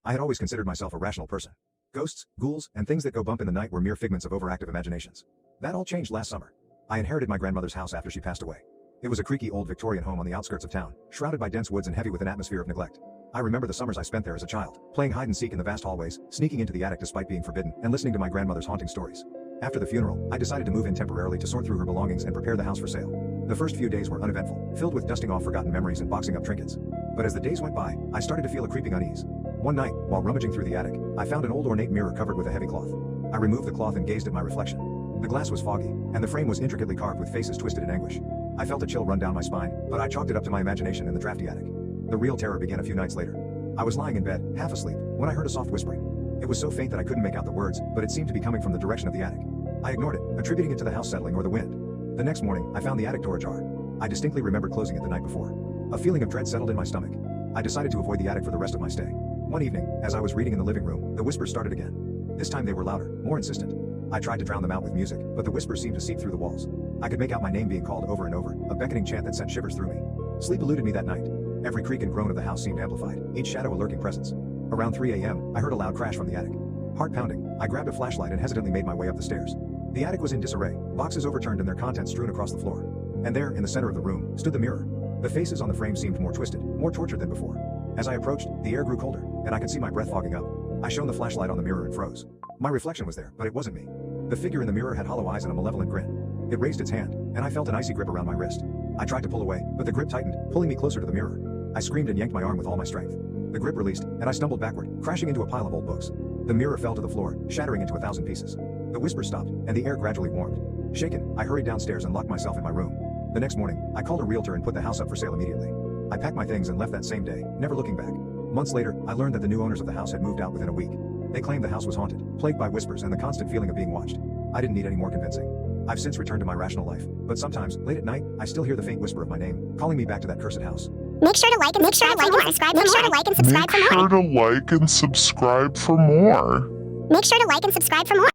I had always considered myself a rational person. Ghosts, ghouls, and things that go bump in the night were mere figments of overactive imaginations. That all changed last summer. I inherited my grandmother's house after she passed away. It was a creaky old Victorian home on the outskirts of town, shrouded by dense woods and heavy with an atmosphere of neglect. I remember the summers I spent there as a child, playing hide and seek in the vast hallways, sneaking into the attic despite being forbidden, and listening to my grandmother's haunting stories. After the funeral, I decided to move in temporarily to sort through her belongings and prepare the house for sale. The first few days were uneventful, filled with dusting off forgotten memories and boxing up trinkets. But as the days went by, I started to feel a creeping unease. One night, while rummaging through the attic, I found an old ornate mirror covered with a heavy cloth. I removed the cloth and gazed at my reflection. The glass was foggy, and the frame was intricately carved with faces twisted in anguish. I felt a chill run down my spine, but I chalked it up to my imagination in the drafty attic. The real terror began a few nights later. I was lying in bed, half asleep, when I heard a soft whispering. It was so faint that I couldn't make out the words, but it seemed to be coming from the direction of the attic. I ignored it, attributing it to the house settling or the wind. The next morning, I found the attic door ajar. I distinctly remembered closing it the night before. A feeling of dread settled in my stomach. I decided to avoid the attic for the rest of my stay. One evening, as I was reading in the living room, the whispers started again. This time they were louder, more insistent. I tried to drown them out with music, but the whispers seemed to seep through the walls. I could make out my name being called over and over, a beckoning chant that sent shivers through me. Sleep eluded me that night. Every creak and groan of the house seemed amplified, each shadow a lurking presence. Around 3 a.m., I heard a loud crash from the attic. Heart pounding, I grabbed a flashlight and hesitantly made my way up the stairs. The attic was in disarray, boxes overturned and their contents strewn across the floor. And there, in the center of the room, stood the mirror. The faces on the frame seemed more twisted, more tortured than before. As I approached, the air grew colder, and I could see my breath fogging up. I shone the flashlight on the mirror and froze. My reflection was there, but it wasn't me. The figure in the mirror had hollow eyes and a malevolent grin. It raised its hand, and I felt an icy grip around my wrist. I tried to pull away, but the grip tightened, pulling me closer to the mirror. I screamed and yanked my arm with all my strength. The grip released, and I stumbled backward, crashing into a pile of old books. The mirror fell to the floor, shattering into 1,000 pieces. The whisper stopped, and the air gradually warmed. Shaken, I hurried downstairs and locked myself in my room. The next morning, I called a realtor and put the house up for sale immediately. I packed my things and left that same day, never looking back. Months later, I learned that the new owners of the house had moved out within a week. They claimed the house was haunted, plagued by whispers and the constant feeling of being watched. I didn't need any more convincing. I've since returned to my rational life, but sometimes, late at night, I still hear the faint whisper of my name, calling me back to that cursed house. Make sure to like and subscribe for more. Make sure to like and subscribe for more. Make sure to like and subscribe for more. Make sure to like and subscribe for more.